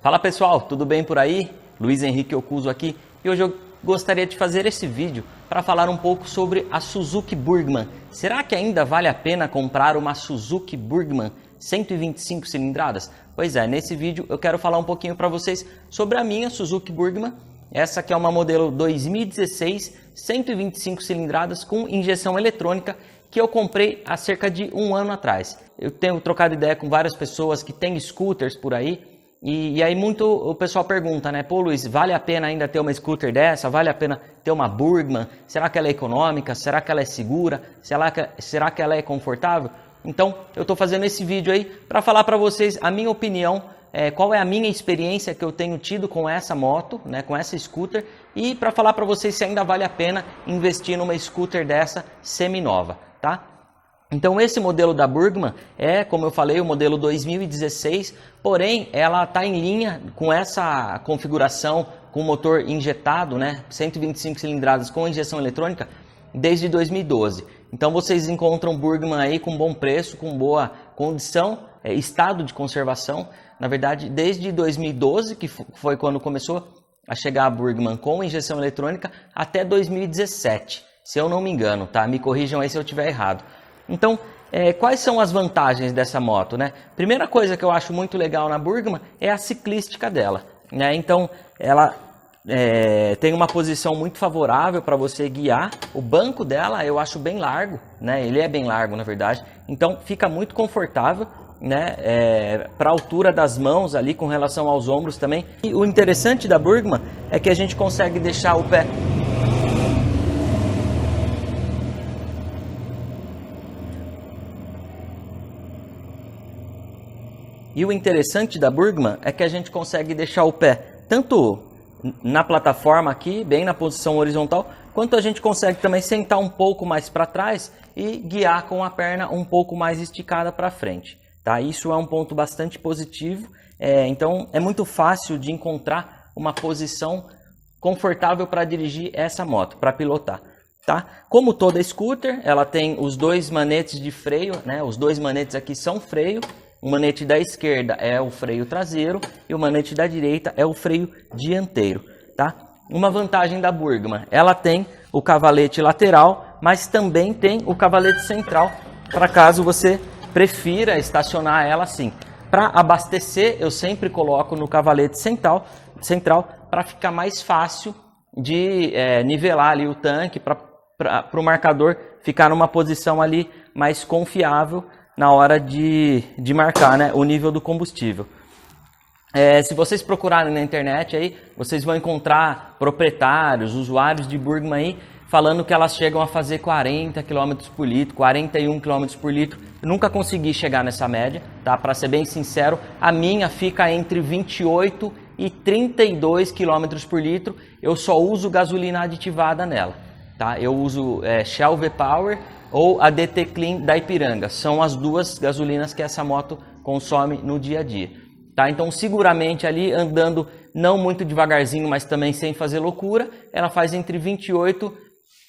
Fala pessoal, tudo bem por aí? Luiz Henrique Okuso aqui e hoje eu gostaria de fazer esse vídeo para falar um pouco sobre a Suzuki Burgman. Será que ainda vale a pena comprar uma Suzuki Burgman 125 cilindradas? Pois é, nesse vídeo eu quero falar um pouquinho para vocês sobre a minha Suzuki Burgman. Essa aqui é uma modelo 2016, 125 cilindradas com injeção eletrônica que eu comprei há cerca de um ano atrás. Eu tenho trocado ideia com várias pessoas que têm scooters por aí. E aí muito o pessoal pergunta, né? Pô, Luiz, vale a pena ainda ter uma scooter dessa? Vale a pena ter uma Burgman? Será que ela é econômica? Será que ela é segura? Será que ela é confortável? Então, eu estou fazendo esse vídeo aí para falar para vocês a minha opinião, qual é a minha experiência que eu tenho tido com essa moto, né, com essa scooter, e para falar para vocês se ainda vale a pena investir numa scooter dessa semi-nova, tá? Então esse modelo da Burgman é, como eu falei, o modelo 2016, porém ela está em linha com essa configuração com motor injetado, né, 125 cilindradas com injeção eletrônica, desde 2012. Então vocês encontram Burgman aí com bom preço, com boa condição, estado de conservação. Na verdade, desde 2012, que foi quando começou a chegar a Burgman com injeção eletrônica, até 2017, se eu não me engano, tá? Me corrijam aí se eu estiver errado. Então, quais são as vantagens dessa moto, né? Primeira coisa que eu acho muito legal na Burgman é a ciclística dela, né? Então, ela tem uma posição muito favorável para você guiar. O banco dela eu acho bem largo, né? Ele é bem largo, na verdade. Então, fica muito confortável, né? Para a altura das mãos ali com relação aos ombros também. E o interessante da Burgman é que a gente consegue deixar o pé deixar o pé tanto na plataforma aqui, bem na posição horizontal, quanto a gente consegue também sentar um pouco mais para trás e guiar com a perna um pouco mais esticada para frente, tá? Isso é um ponto bastante positivo, então é muito fácil de encontrar uma posição confortável para dirigir essa moto, para pilotar, tá? Como toda scooter, ela tem os dois manetes de freio, né? Os dois manetes aqui são freio. O manete da esquerda é o freio traseiro e o manete da direita é o freio dianteiro, tá? Uma vantagem da Burgman, ela tem o cavalete lateral, mas também tem o cavalete central, para caso você prefira estacionar ela assim. Para abastecer, eu sempre coloco no cavalete central para ficar mais fácil de nivelar ali o tanque, para o marcador ficar numa posição ali mais confiável na hora de marcar, né, o nível do combustível. Se vocês procurarem na internet aí, vocês vão encontrar proprietários, usuários de Burgman aí, falando que elas chegam a fazer 40 km por litro, 41 km por litro. Eu nunca consegui chegar nessa média, tá? Para ser bem sincero, a minha fica entre 28 e 32 km por litro. Eu só uso gasolina aditivada nela, tá? Eu uso Shell V-Power ou a DT Clean da Ipiranga. São as duas gasolinas que essa moto consome no dia a dia, tá? Então seguramente ali andando não muito devagarzinho, mas também sem fazer loucura, ela faz entre 28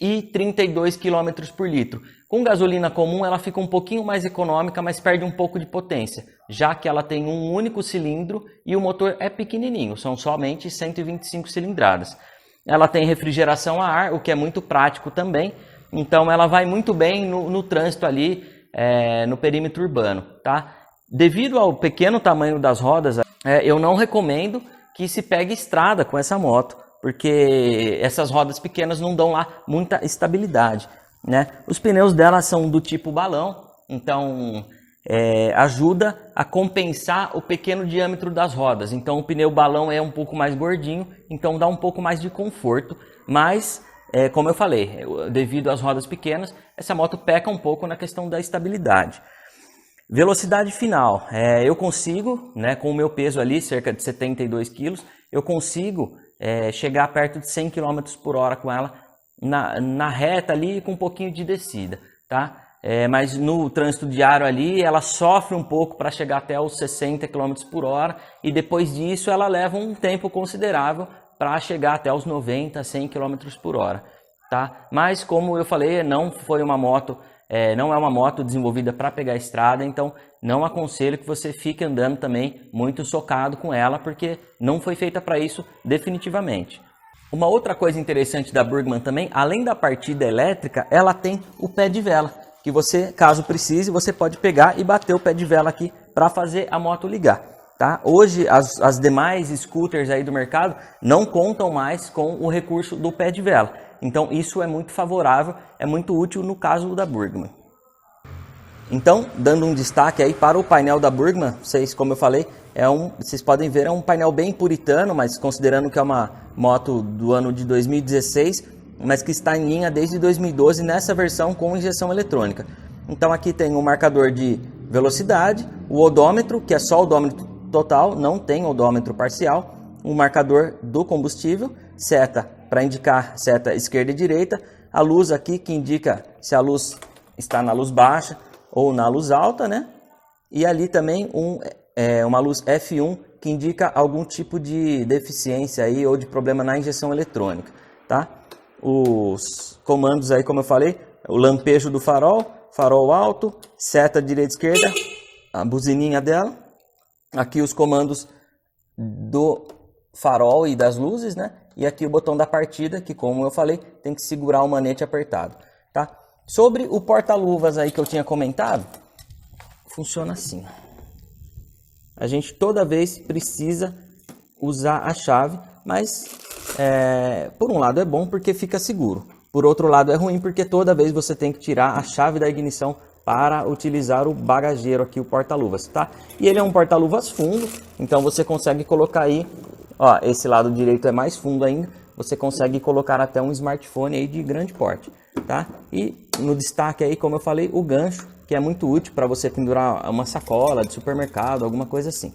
e 32 km por litro. Com gasolina comum ela fica um pouquinho mais econômica, mas perde um pouco de potência, já que ela tem um único cilindro e o motor é pequenininho, são somente 125 cilindradas. Ela tem refrigeração a ar, o que é muito prático também. Então ela vai muito bem no trânsito ali, no perímetro urbano, tá? Devido ao pequeno tamanho das rodas, eu não recomendo que se pegue estrada com essa moto, porque essas rodas pequenas não dão lá muita estabilidade, né? Os pneus dela são do tipo balão, então ajuda a compensar o pequeno diâmetro das rodas. Então o pneu balão é um pouco mais gordinho, então dá um pouco mais de conforto, mas como eu falei, devido às rodas pequenas, essa moto peca um pouco na questão da estabilidade. Velocidade final, eu consigo, né, com o meu peso ali, cerca de 72 kg, eu consigo chegar perto de 100 km por hora com ela na reta ali com um pouquinho de descida, tá? Mas no trânsito diário ali, ela sofre um pouco para chegar até os 60 km por hora e depois disso ela leva um tempo considerável para chegar até os 90, 100 km por hora, tá? Mas como eu falei, não foi uma moto não é uma moto desenvolvida para pegar estrada, então não aconselho que você fique andando também muito socado com ela, porque não foi feita para isso definitivamente. Uma outra coisa interessante da Burgman também, além da partida elétrica, ela tem o pé de vela, que você, caso precise, você pode pegar e bater o pé de vela aqui para fazer a moto ligar. Tá? Hoje as demais scooters aí do mercado não contam mais com o recurso do pé de vela. Então isso é muito favorável, é muito útil no caso da Burgman. Então, dando um destaque aí para o painel da Burgman, como eu falei, vocês podem ver, é um painel bem puritano, mas considerando que é uma moto do ano de 2016, mas que está em linha desde 2012 nessa versão com injeção eletrônica. Então aqui tem um marcador de velocidade, o odômetro, que é só o odômetro total, não tem odômetro parcial, um marcador do combustível, seta para indicar seta esquerda e direita, a luz aqui que indica se a luz está na luz baixa ou na luz alta, né? E ali também uma luz F1 que indica algum tipo de deficiência aí ou de problema na injeção eletrônica, tá? Os comandos aí, como eu falei, o lampejo do farol, farol alto, seta direita e esquerda, a buzininha dela. Aqui os comandos do farol e das luzes, né? E aqui o botão da partida, que como eu falei, tem que segurar o manete apertado, tá? Sobre o porta-luvas aí que eu tinha comentado, funciona assim. A gente toda vez precisa usar a chave, mas por um lado é bom porque fica seguro. Por outro lado é ruim porque toda vez você tem que tirar a chave da ignição para utilizar o bagageiro aqui, o porta-luvas, tá? E ele é um porta-luvas fundo, então você consegue colocar aí, ó, esse lado direito é mais fundo ainda, você consegue colocar até um smartphone aí de grande porte, tá? E no destaque aí, como eu falei, o gancho, que é muito útil para você pendurar uma sacola de supermercado, alguma coisa assim,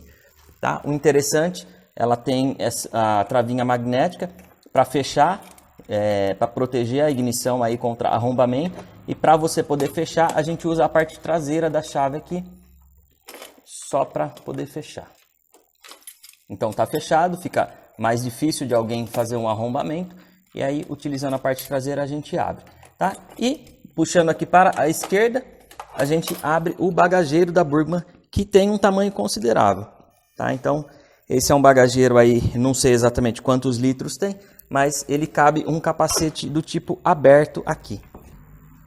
tá? O interessante, ela tem a travinha magnética para fechar, para proteger a ignição aí contra arrombamento. E para você poder fechar, a gente usa a parte traseira da chave aqui, só para poder fechar. Então tá fechado, fica mais difícil de alguém fazer um arrombamento. E aí, utilizando a parte traseira, a gente abre, tá? E puxando aqui para a esquerda, a gente abre o bagageiro da Burgman, que tem um tamanho considerável, tá? Então, esse é um bagageiro aí, não sei exatamente quantos litros tem, mas ele cabe um capacete do tipo aberto aqui.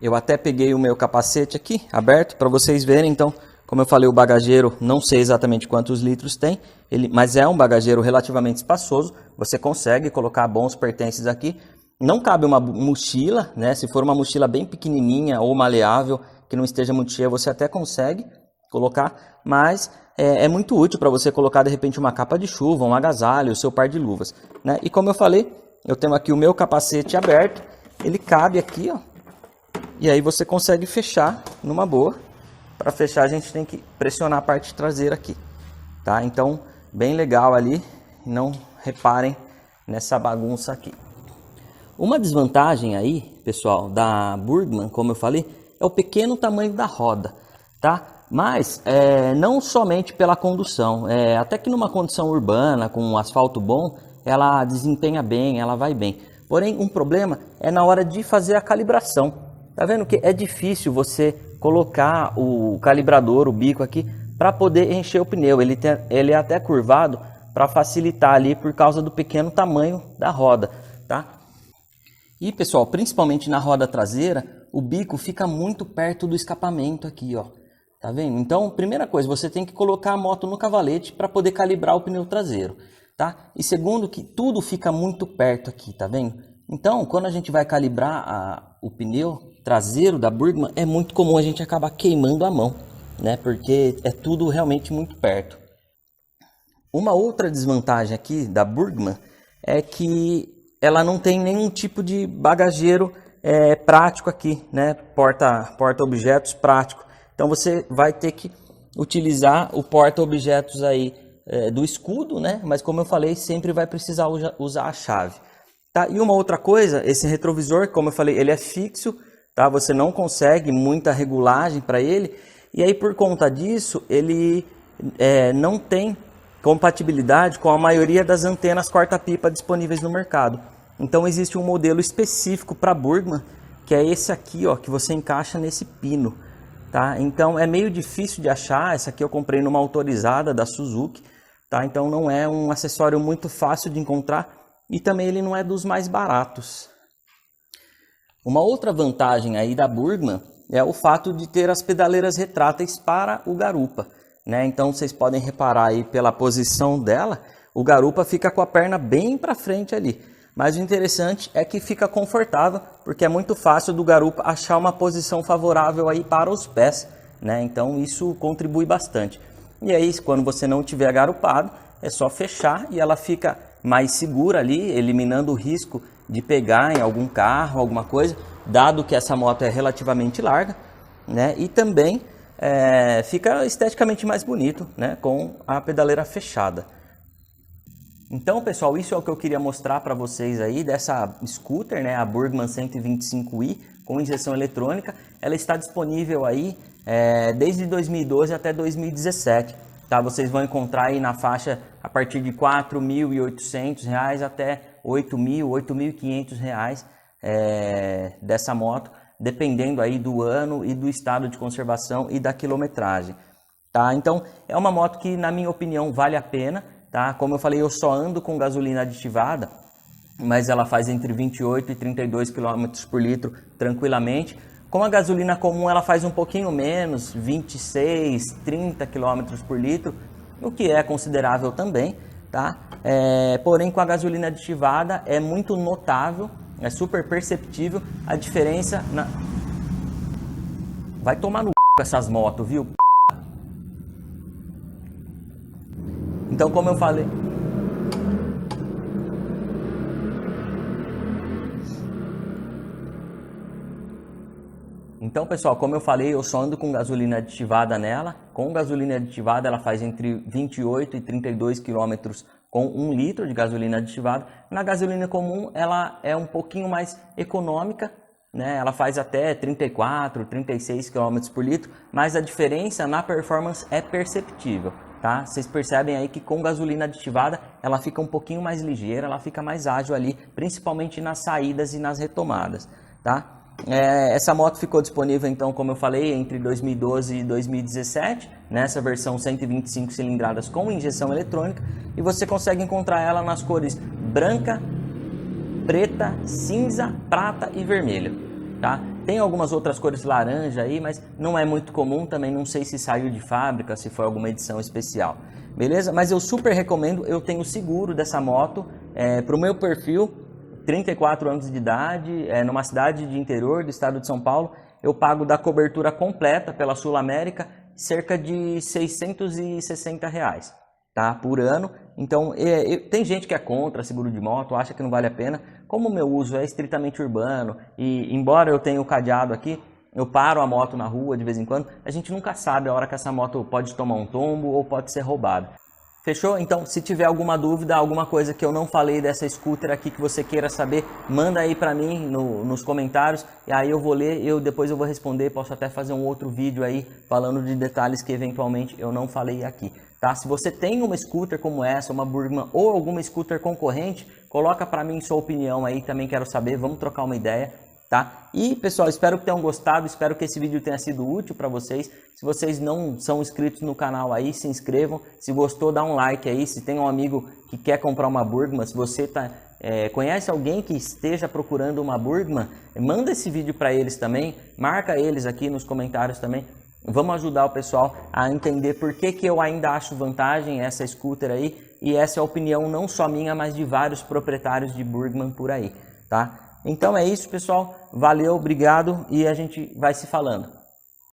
Eu até peguei o meu capacete aqui, aberto, para vocês verem. Então, como eu falei, o bagageiro, não sei exatamente quantos litros tem, mas é um bagageiro relativamente espaçoso. Você consegue colocar bons pertences aqui. Não cabe uma mochila, né? Se for uma mochila bem pequenininha ou maleável, que não esteja muito cheia, você até consegue colocar. Mas é muito útil para você colocar, de repente, uma capa de chuva, um agasalho, o seu par de luvas, né? E como eu falei, eu tenho aqui o meu capacete aberto. Ele cabe aqui, ó. E aí você consegue fechar numa boa. Para fechar a gente tem que pressionar a parte traseira aqui, tá? Então, bem legal ali, não reparem nessa bagunça aqui. Uma desvantagem aí, pessoal, da Burgman, como eu falei, é o pequeno tamanho da roda, tá? Mas não somente pela condução, até que numa condição urbana, com um asfalto bom, ela desempenha bem, ela vai bem. Porém, um problema é na hora de fazer a calibração. Tá vendo que é difícil você colocar o calibrador, o bico aqui, para poder encher o pneu. Ele é até curvado para facilitar ali por causa do pequeno tamanho da roda, tá? E pessoal, principalmente na roda traseira, o bico fica muito perto do escapamento aqui, ó. Tá vendo? Então, primeira coisa, você tem que colocar a moto no cavalete para poder calibrar o pneu traseiro, tá? E segundo, que tudo fica muito perto aqui, tá vendo? Então, quando a gente vai calibrar o pneu traseiro da Burgman, é muito comum a gente acabar queimando a mão, né? Porque é tudo realmente muito perto. Uma outra desvantagem aqui da Burgman é que ela não tem nenhum tipo de bagageiro prático aqui, né? Porta-objetos prático. Então você vai ter que utilizar o porta-objetos aí do escudo, né? Mas como eu falei, sempre vai precisar usar a chave. Tá? E uma outra coisa, esse retrovisor, como eu falei, ele é fixo, tá? Você não consegue muita regulagem para ele, e aí por conta disso, ele não tem compatibilidade com a maioria das antenas corta-pipa disponíveis no mercado. Então existe um modelo específico para Burgman, que é esse aqui, ó, que você encaixa nesse pino, tá? Então é meio difícil de achar. Essa aqui eu comprei numa autorizada da Suzuki, tá? Então não é um acessório muito fácil de encontrar e também ele não é dos mais baratos. Uma outra vantagem aí da Burgman é o fato de ter as pedaleiras retráteis para o garupa, né? Então vocês podem reparar aí pela posição dela, o garupa fica com a perna bem para frente ali. Mas o interessante é que fica confortável, porque é muito fácil do garupa achar uma posição favorável aí para os pés, né? Então isso contribui bastante. E aí, quando você não tiver garupado, é só fechar e ela fica mais segura ali, eliminando o risco de pegar em algum carro, alguma coisa, dado que essa moto é relativamente larga, né? E também fica esteticamente mais bonito, né? Com a pedaleira fechada. Então, pessoal, isso é o que eu queria mostrar para vocês aí dessa scooter, né? A Burgman 125i com injeção eletrônica. Ela está disponível aí desde 2012 até 2017. Tá? Vocês vão encontrar aí na faixa a partir de R$ 4.800 até R$ 8.000, R$ 8.500 dessa moto, dependendo aí do ano e do estado de conservação e da quilometragem. Tá? Então, é uma moto que, na minha opinião, vale a pena. Tá? Como eu falei, eu só ando com gasolina aditivada, mas ela faz entre 28 e 32 km por litro tranquilamente. Com a gasolina comum ela faz um pouquinho menos, 26, 30 km por litro, o que é considerável também. Tá? Porém, com a gasolina aditivada é muito notável, é super perceptível a diferença. Vai tomar no c... essas motos, viu? Então, como eu falei... Então, pessoal, como eu falei, eu só ando com gasolina aditivada nela. Com gasolina aditivada, ela faz entre 28 e 32 km com 1 litro de gasolina aditivada. Na gasolina comum, ela é um pouquinho mais econômica, né? Ela faz até 34, 36 km por litro, mas a diferença na performance é perceptível. Tá? Vocês percebem aí que com gasolina aditivada ela fica um pouquinho mais ligeira, ela fica mais ágil ali, principalmente nas saídas e nas retomadas. Tá? Essa moto ficou disponível, então, como eu falei, entre 2012 e 2017, nessa versão 125 cilindradas com injeção eletrônica, e você consegue encontrar ela nas cores branca, preta, cinza, prata e vermelho. Tá? Tem algumas outras cores laranja aí, mas não é muito comum, também não sei se saiu de fábrica, se foi alguma edição especial. Beleza? Mas eu super recomendo, eu tenho seguro dessa moto para o meu perfil, 34 anos de idade, numa cidade de interior do estado de São Paulo. Eu pago da cobertura completa pela Sul América cerca de R$ 660, tá? Por ano. Então, tem gente que é contra seguro de moto, acha que não vale a pena. Como o meu uso é estritamente urbano e embora eu tenha o cadeado aqui, eu paro a moto na rua de vez em quando, a gente nunca sabe a hora que essa moto pode tomar um tombo ou pode ser roubada. Fechou? Então, se tiver alguma dúvida, alguma coisa que eu não falei dessa scooter aqui que você queira saber, manda aí pra mim nos comentários, e aí eu vou ler, depois eu vou responder, posso até fazer um outro vídeo aí falando de detalhes que eventualmente eu não falei aqui. Tá? Se você tem uma scooter como essa, uma Burgman ou alguma scooter concorrente, coloca pra mim sua opinião aí, também quero saber, vamos trocar uma ideia. Tá? E pessoal, espero que tenham gostado, espero que esse vídeo tenha sido útil para vocês. Se vocês não são inscritos no canal aí, se inscrevam. Se gostou, dá um like aí. Se tem um amigo que quer comprar uma Burgman, se você conhece alguém que esteja procurando uma Burgman, manda esse vídeo para eles também, marca eles aqui nos comentários também. Vamos ajudar o pessoal a entender por que eu ainda acho vantagem essa scooter aí. E essa é a opinião não só minha, mas de vários proprietários de Burgman por aí, tá? Então é isso, pessoal. Valeu, obrigado e a gente vai se falando.